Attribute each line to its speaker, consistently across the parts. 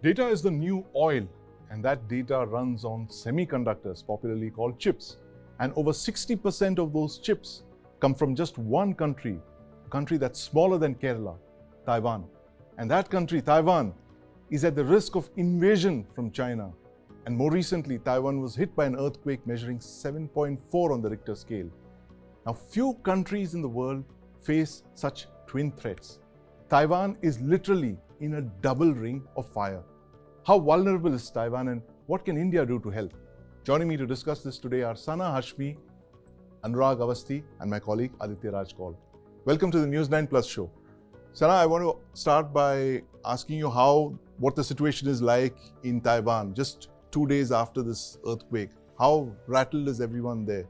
Speaker 1: Data is the new oil, and that data runs on semiconductors, popularly called chips. And over 60% of those chips come from just one country, a country that's smaller than Kerala, Taiwan. And that country, Taiwan, is at the risk of invasion from China. And more recently, Taiwan was hit by an earthquake measuring 7.4 on the Richter scale. Now, few countries in the world face such twin threats. Taiwan is literally in a double ring of fire. How vulnerable is Taiwan, and what can India do to help? Joining me to discuss this today are Sana Hashmi, Anurag Awasthi, and my colleague Aditya Raj Kaul. Welcome to the News9 Plus Show. Sana, I want to start by asking you what the situation is like in Taiwan just 2 days after this earthquake. How rattled is everyone there?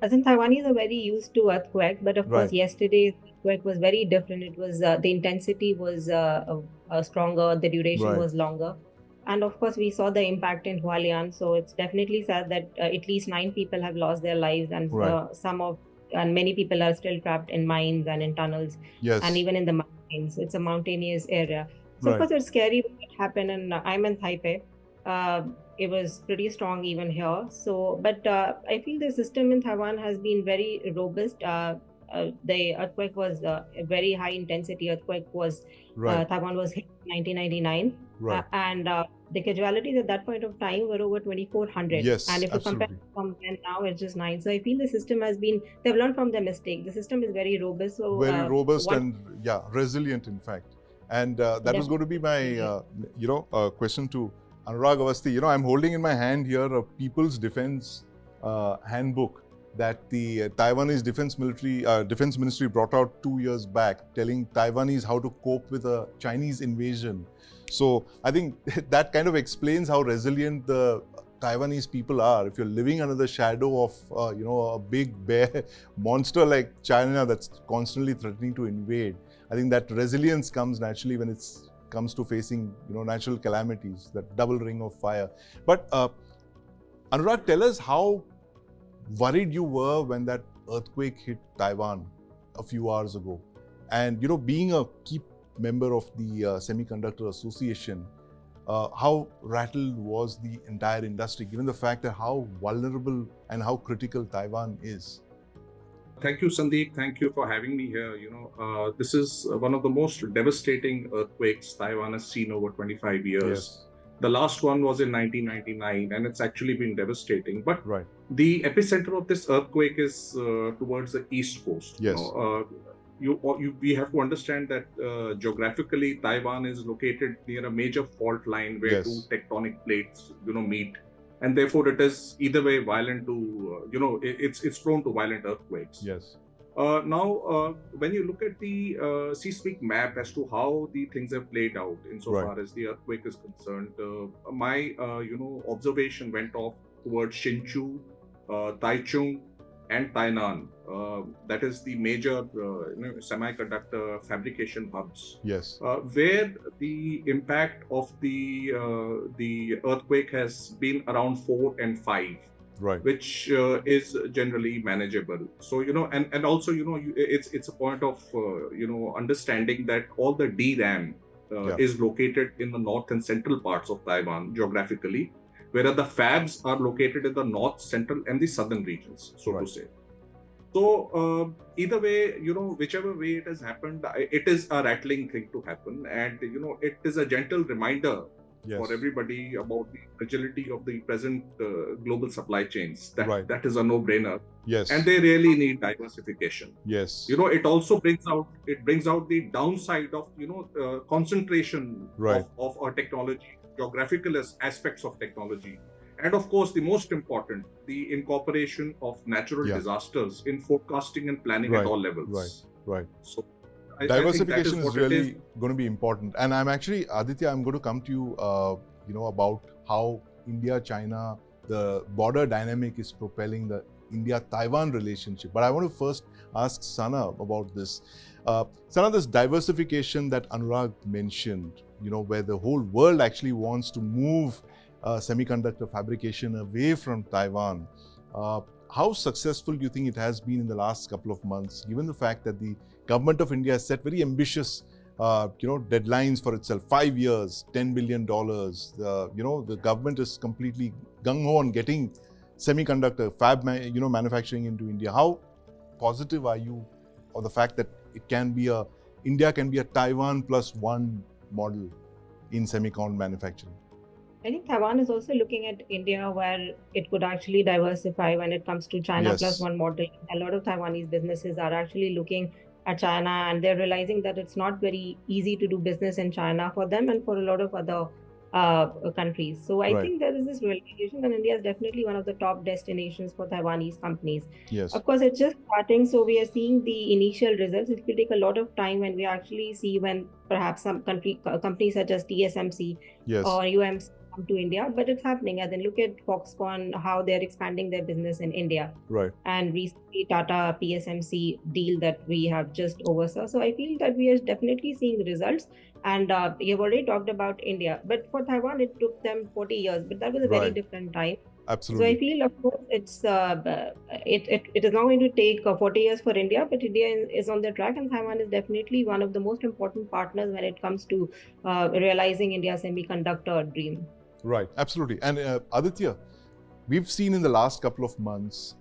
Speaker 2: I think Taiwanese are very used to earthquake, but of course, yesterday's earthquake was very different. It was the intensity was stronger, the duration was longer, and of course, we saw the impact in Hualien. So it's definitely sad that at least 9 people have lost their lives, and many people are still trapped in mines and in tunnels, and even in the mountains. It's a mountainous area. So of course, it's scary what happened, and I'm in Taipei. It was pretty strong even here. So, but I feel the system in Taiwan has been very robust. The earthquake was a very high intensity earthquake. Taiwan was hit in 1999, and the casualties at that point of time were over 2,400.
Speaker 1: Yes,
Speaker 2: and if you compare from then now, it's just 9. So I feel the system they've learned from their mistake. The system is very robust. So
Speaker 1: very robust and resilient, in fact. And that was going to be my question to Anurag Awasthi. I'm holding in my hand here a People's Defense handbook that the Taiwanese Defense Ministry brought out 2 years back, telling Taiwanese how to cope with a Chinese invasion. So I think that kind of explains how resilient the Taiwanese people are. If you're living under the shadow of a big bear monster like China that's constantly threatening to invade, I think that resilience comes naturally when it comes to facing natural calamities, that double ring of fire. But Anurag, tell us how worried you were when that earthquake hit Taiwan a few hours ago. And being a key member of the Semiconductor Association, how rattled was the entire industry, given the fact that how vulnerable and how critical Taiwan is?
Speaker 3: Thank you, Sandeep. Thank you for having me here. This is one of the most devastating earthquakes Taiwan has seen over 25 years.
Speaker 1: Yes.
Speaker 3: The last one was in 1999, and it's actually been devastating. But the epicenter of this earthquake is towards the East Coast.
Speaker 1: Yes.
Speaker 3: We have to understand that geographically, Taiwan is located near a major fault line where two tectonic plates, meet. And therefore, it is either way violent to, it's prone to violent earthquakes.
Speaker 1: Yes.
Speaker 3: Now, when you look at the seismic map as to how the things have played out insofar as the earthquake is concerned, my, observation went off towards Hsinchu, Taichung, and Tainan. That is the major semiconductor fabrication hubs.
Speaker 1: Yes.
Speaker 3: Where the impact of the earthquake has been around 4 and 5, which is generally manageable. So and also it's a point of understanding that all the DRAM is located in the north and central parts of Taiwan geographically, whereas the fabs are located in the north, central, and the southern regions, so to say. So either way, whichever way it has happened, it is a rattling thing to happen, and it is a gentle reminder for everybody about the fragility of the present global supply chains. That is a no-brainer.
Speaker 1: Yes.
Speaker 3: And they really need diversification.
Speaker 1: Yes.
Speaker 3: It also brings out the downside of concentration of our technology, geographical aspects of technology. And of course, the most important, the incorporation of natural disasters in forecasting and planning at all levels.
Speaker 1: Right.
Speaker 3: So,
Speaker 1: diversification is really going to be important. And Aditya, I'm going to come to you, about how India-China, the border dynamic is propelling the India-Taiwan relationship. But I want to first ask Sana about this. Sana, this diversification that Anurag mentioned, where the whole world actually wants to move semiconductor fabrication away from Taiwan. How successful do you think it has been in the last couple of months, given the fact that the government of India has set very ambitious deadlines for itself. 5 years, $10 billion. The government is completely gung-ho on getting semiconductor fab, manufacturing into India. How positive are you of the fact that India can be a Taiwan +1 model in semicon manufacturing?
Speaker 2: I think Taiwan is also looking at India where it could actually diversify when it comes to China +1 model. A lot of Taiwanese businesses are actually looking at China, and they're realizing that it's not very easy to do business in China for them and for a lot of other countries. So I think there is this realization that India is definitely one of the top destinations for Taiwanese companies.
Speaker 1: Yes.
Speaker 2: Of course, it's just starting, so we are seeing the initial results. It will take a lot of time when we actually see when perhaps some companies such as TSMC or UMC come to India, but it's happening. And then look at Foxconn, how they're expanding their business in India.
Speaker 1: Right.
Speaker 2: And recently Tata PSMC deal that we have just oversaw. So I feel that we are definitely seeing the results. And you've already talked about India, but for Taiwan, it took them 40 years, but that was a very different time.
Speaker 1: Absolutely.
Speaker 2: So I feel, of course, it is not going to take 40 years for India, but India is on the track, and Taiwan is definitely one of the most important partners when it comes to realizing India's semiconductor dream.
Speaker 1: Right, absolutely. And Aditya, we've seen in the last couple of months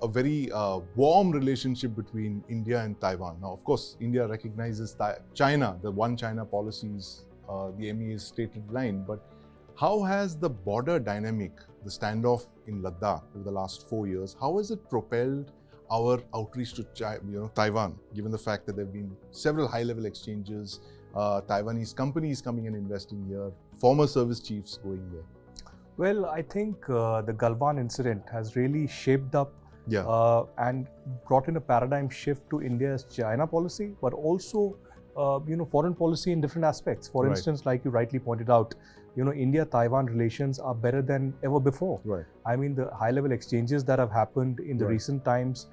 Speaker 1: a very warm relationship between India and Taiwan. Now, of course, India recognizes China, the one China policies, the MEA's stated line, but how has the border dynamic, the standoff in Ladakh over the last 4 years, how has it propelled our outreach to Taiwan, given the fact that there have been several high-level exchanges, Taiwanese companies coming and investing here, former service chiefs going there?
Speaker 4: Well, I think the Galwan incident has really shaped up and brought in a paradigm shift to India's China policy, but also foreign policy in different aspects. For instance, like you rightly pointed out, India-Taiwan relations are better than ever before.
Speaker 1: Right.
Speaker 4: I mean, the high-level exchanges that have happened in the recent times,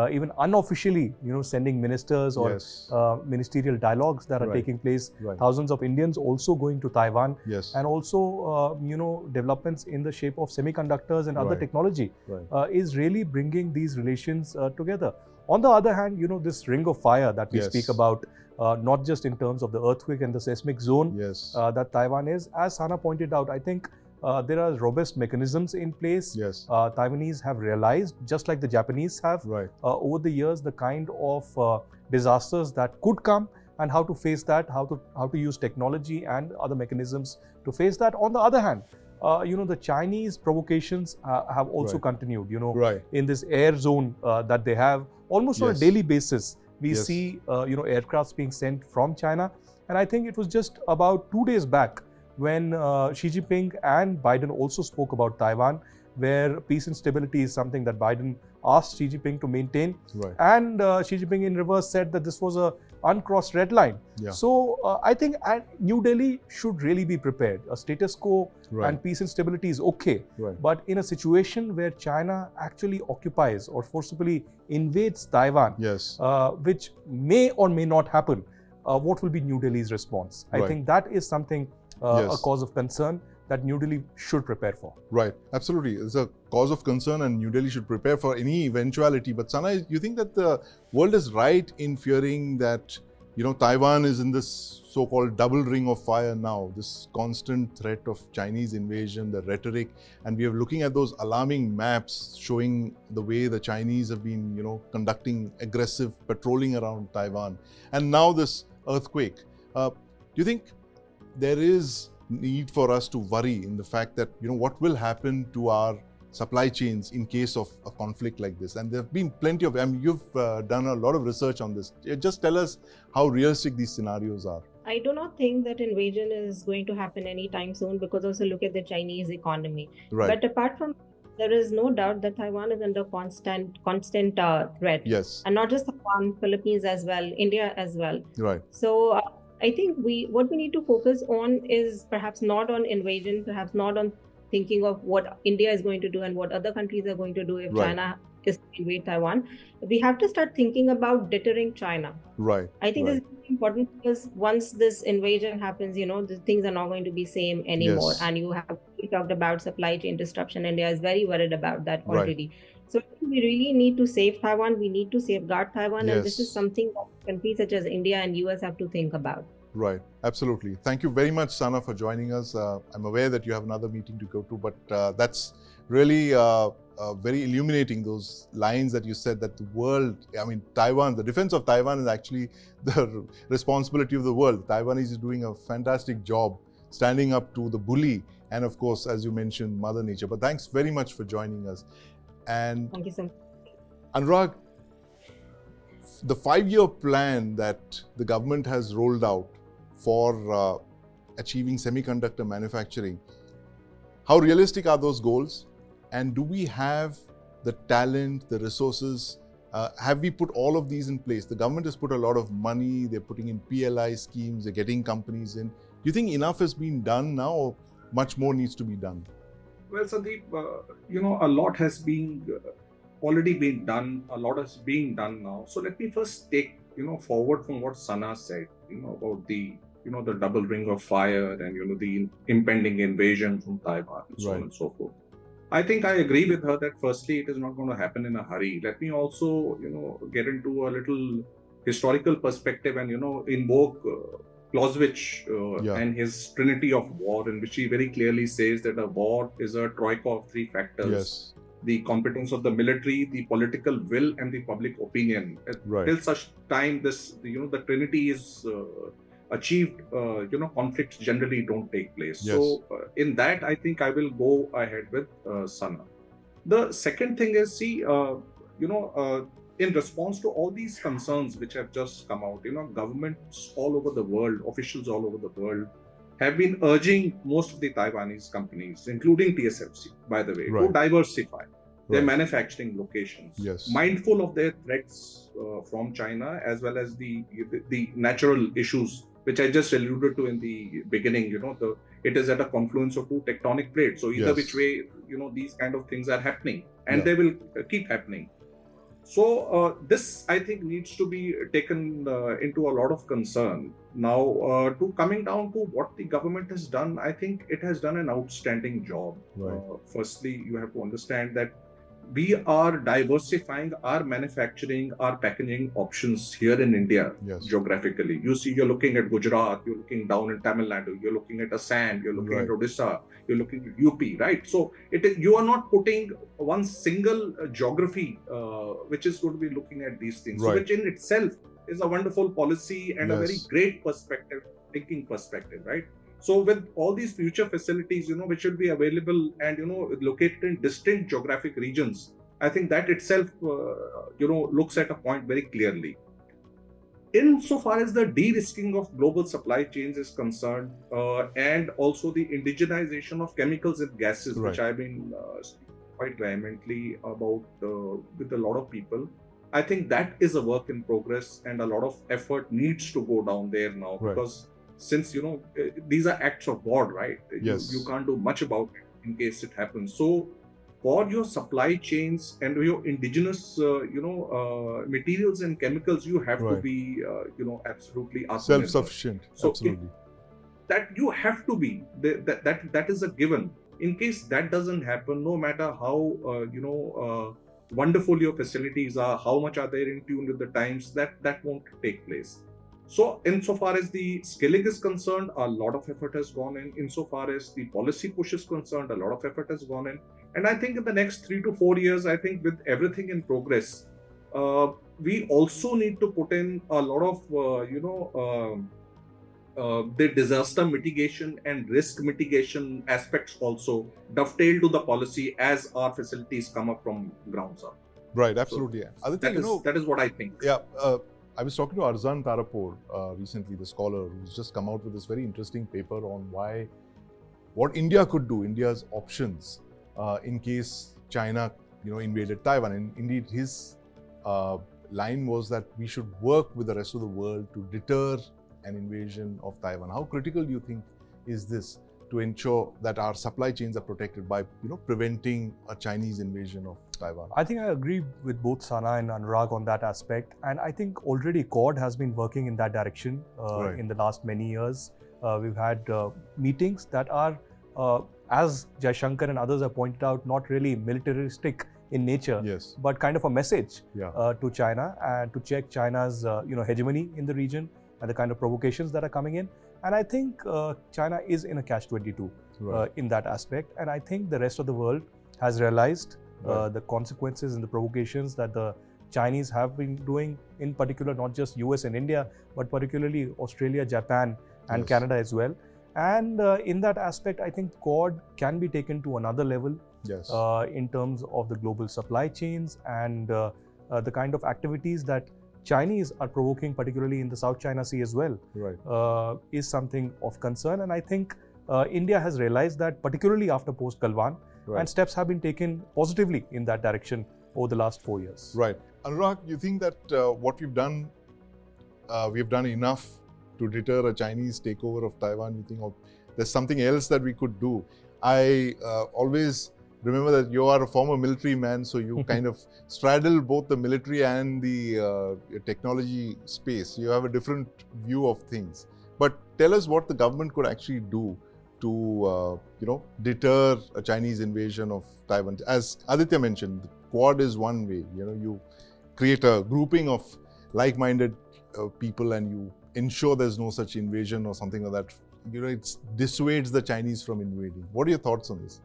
Speaker 4: even unofficially, sending ministers or ministerial dialogues that are taking place. Thousands of Indians also going to Taiwan, and also, developments in the shape of semiconductors and other technology is really bringing these relations together. On the other hand, this ring of fire that we speak about, not just in terms of the earthquake and the seismic zone that Taiwan is, as Sana pointed out, I think there are robust mechanisms in place. Taiwanese have realized, just like the Japanese have, over the years, the kind of disasters that could come and how to face that, how to use technology and other mechanisms to face that. On the other hand, the Chinese provocations have also continued, in this air zone that they have almost on a daily basis. We see, aircrafts being sent from China. And I think it was just about 2 days back when Xi Jinping and Biden also spoke about Taiwan, where peace and stability is something that Biden asked Xi Jinping to maintain. And Xi Jinping in reverse said that this was a uncrossed red line. So I think New Delhi should really be prepared. A status quo and peace and stability is okay. But in a situation where China actually occupies or forcibly invades Taiwan, which may or may not happen, what will be New Delhi's response? I think that is something, a cause of concern that New Delhi should prepare for.
Speaker 1: Right, absolutely. It's a cause of concern and New Delhi should prepare for any eventuality. But Sana, you think that the world is right in fearing that, Taiwan is in this so-called double ring of fire now, this constant threat of Chinese invasion, the rhetoric, and we are looking at those alarming maps showing the way the Chinese have been, conducting aggressive patrolling around Taiwan. And now this earthquake. Do you think there is need for us to worry in the fact that, what will happen to our supply chains in case of a conflict like this? And there have been plenty of, you've done a lot of research on this. Just tell us how realistic these scenarios are.
Speaker 2: I do not think that invasion is going to happen anytime soon, because also look at the Chinese economy. But apart from, there is no doubt that Taiwan is under constant threat. And not just Taiwan, Philippines as well, India as well. So I think what we need to focus on is perhaps not on invasion, perhaps not on thinking of what India is going to do and what other countries are going to do if China is to invade Taiwan. We have to start thinking about deterring China. I think this is important, because once this invasion happens, the things are not going to be same anymore. And you talked about supply chain disruption. India is very worried about that already. So we really need to save Taiwan. We need to safeguard Taiwan. And this is something that countries such as India and US have to think about.
Speaker 1: Right, absolutely. Thank you very much, Sana, for joining us. I'm aware that you have another meeting to go to, but that's really very illuminating, those lines that you said, that the world, I mean, Taiwan, the defense of Taiwan is actually the responsibility of the world. Taiwanese is doing a fantastic job standing up to the bully and, of course, as you mentioned, Mother Nature. But thanks very much for joining us. And
Speaker 2: thank you so much.
Speaker 1: Anurag, the 5-year plan that the government has rolled out for achieving semiconductor manufacturing, how realistic are those goals? And do we have the talent, the resources? Have we put all of these in place? The government has put a lot of money, they're putting in PLI schemes, they're getting companies in. Do you think enough has been done now, or much more needs to be done?
Speaker 3: Well, Sandeep, a lot has been already been done, a lot is being done now. So let me first take, forward from what Sana said, about the double ring of fire and, the impending invasion from Taiwan and so on and so forth. I think I agree with her that firstly, it is not going to happen in a hurry. Let me also, get into a little historical perspective and, invoke Clausewitz and his Trinity of War, in which he very clearly says that a war is a troika of three factors.
Speaker 1: Yes.
Speaker 3: The competence of the military, the political will, and the public opinion. Till such time this, the Trinity is achieved, conflicts generally don't take place.
Speaker 1: Yes.
Speaker 3: So in that, I think I will go ahead with Sana. The second thing is, see, in response to all these concerns which have just come out, governments all over the world, officials all over the world have been urging most of the Taiwanese companies, including TSMC, by the way, to diversify their manufacturing locations, mindful of their threats from China, as well as the natural issues which I just alluded to in the beginning. It is at a confluence of two tectonic plates. So either which way, these kind of things are happening, and they will keep happening. So this, I think, needs to be taken into a lot of concern. Now, to coming down to what the government has done, I think it has done an outstanding job. Firstly, you have to understand that we are diversifying our manufacturing, our packaging options here in India geographically. You see, you're looking at Gujarat, you're looking down in Tamil Nadu, you're looking at Assam, you're looking at Odisha, you're looking at UP, right? So you are not putting one single geography which is going to be looking at these things, so which in itself is a wonderful policy and a very great perspective, thinking perspective, right? So with all these future facilities, which will be available and, located in distinct geographic regions, I think that itself, looks at a point very clearly. Insofar as the de-risking of global supply chains is concerned, and also the indigenization of chemicals and gases, which I've been quite vehemently about with a lot of people, I think that is a work in progress, and a lot of effort needs to go down there now, because since, these are acts of God, right? You can't do much about it in case it happens. So for your supply chains and your indigenous, materials and chemicals, you have to be, absolutely
Speaker 1: self-sufficient.
Speaker 3: So
Speaker 1: absolutely.
Speaker 3: That you have to be, that is a given. In case that doesn't happen, no matter how, wonderful your facilities are, how much are they in tune with the times, that won't take place. So insofar as the skilling is concerned, a lot of effort has gone in. Insofar as the policy push is concerned, a lot of effort has gone in. And I think in the next 3 to 4 years, I think with everything in progress, we also need to put in a lot of, the disaster mitigation and risk mitigation aspects also dovetail to the policy as our facilities come up from grounds up.
Speaker 1: Right, absolutely.
Speaker 3: So that is what I think.
Speaker 1: Yeah. I was talking to Arzan Tarapur recently, the scholar, who's just come out with this very interesting paper on what India could do, India's options in case China, invaded Taiwan. And indeed, his line was that we should work with the rest of the world to deter an invasion of Taiwan. How critical do you think is this to ensure that our supply chains are protected by, preventing a Chinese invasion of Taiwan?
Speaker 4: I think I agree with both Sana and Anurag on that aspect. And I think already Quad has been working in that direction in the last many years. We've had meetings that are, as Jaishankar and others have pointed out, not really militaristic in nature, but kind of a message to China and to check China's hegemony in the region, and the kind of provocations that are coming in. And I think China is in a catch-22 in that aspect. And I think the rest of the world has realized the consequences and the provocations that the Chinese have been doing, in particular, not just US and India, but particularly Australia, Japan, and Canada as well. And in that aspect, I think Quad can be taken to another level in terms of the global supply chains and the kind of activities that Chinese are provoking, particularly in the South China Sea as well, is something of concern. And I think India has realized that, particularly after post-Galwan, and steps have been taken positively in that direction over the last 4 years.
Speaker 1: Right. Anurag, you think that what we've done enough to deter a Chinese takeover of Taiwan? You think there's something else that we could do? I always remember that you are a former military man, so you kind of straddle both the military and the technology space. You have a different view of things. But tell us what the government could actually do to deter a Chinese invasion of Taiwan. As Aditya mentioned, the Quad is one way. You create a grouping of like-minded people and you ensure there's no such invasion or something like that. It dissuades the Chinese from invading. What are your thoughts on this?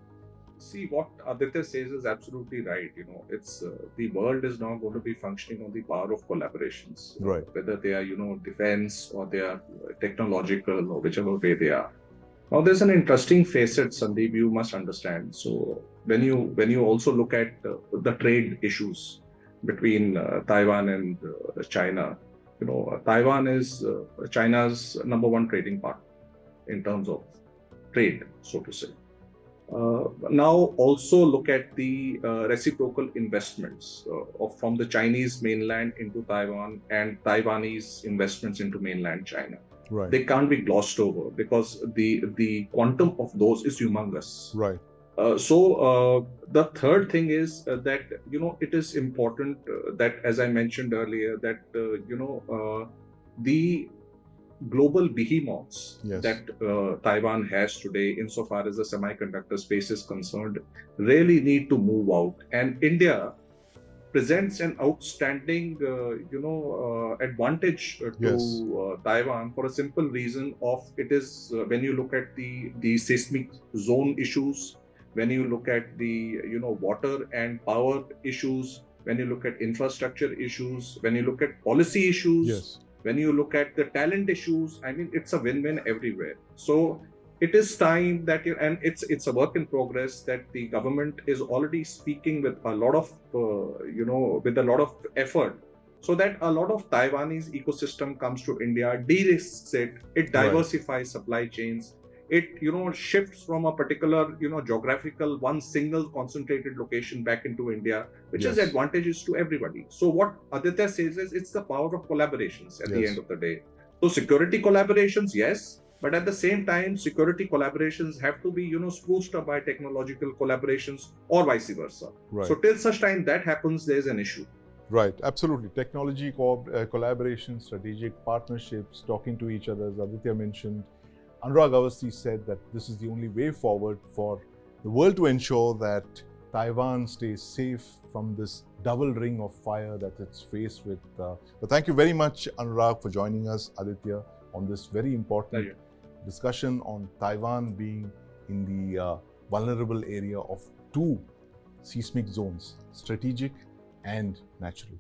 Speaker 3: See, what Aditya says is absolutely right. It's the world is now going to be functioning on the power of collaborations, whether they are defense or they are technological or whichever way they are. Now, there's an interesting facet, Sandeep, you must understand. So, when you also look at the trade issues between Taiwan and China, Taiwan is China's #1 trading partner in terms of trade, so to say. Now, also look at the reciprocal investments from the Chinese mainland into Taiwan and Taiwanese investments into mainland China. They can't be glossed over because the quantum of those is humongous. So the third thing is that it is important that, as I mentioned earlier, that the global behemoths that Taiwan has today, insofar as the semiconductor space is concerned, really need to move out. And India presents an outstanding, advantage to Taiwan for a simple reason of it is when you look at the seismic zone issues, when you look at the water and power issues, when you look at infrastructure issues, when you look at policy issues, when you look at the talent issues, I mean, it's a win-win everywhere. So it is time that, and it's a work in progress, that the government is already speaking with a lot of, with a lot of effort, so that a lot of Taiwanese ecosystem comes to India, de-risks it diversifies supply chains, it shifts from a particular geographical one single concentrated location back into India, which is advantageous to everybody. So what Aditya says is it's the power of collaborations at the end of the day. So security collaborations, yes, but at the same time, security collaborations have to be spruced up by technological collaborations or vice versa. So till such time that happens, there's an issue.
Speaker 1: Right, absolutely. Technology collaboration, strategic partnerships, talking to each other, as Aditya mentioned. Anurag Awasthi said that this is the only way forward for the world to ensure that Taiwan stays safe from this double ring of fire that it's faced with. But thank you very much, Anurag, for joining us, Aditya, on this very important discussion on Taiwan being in the vulnerable area of 2 seismic zones, strategic and natural.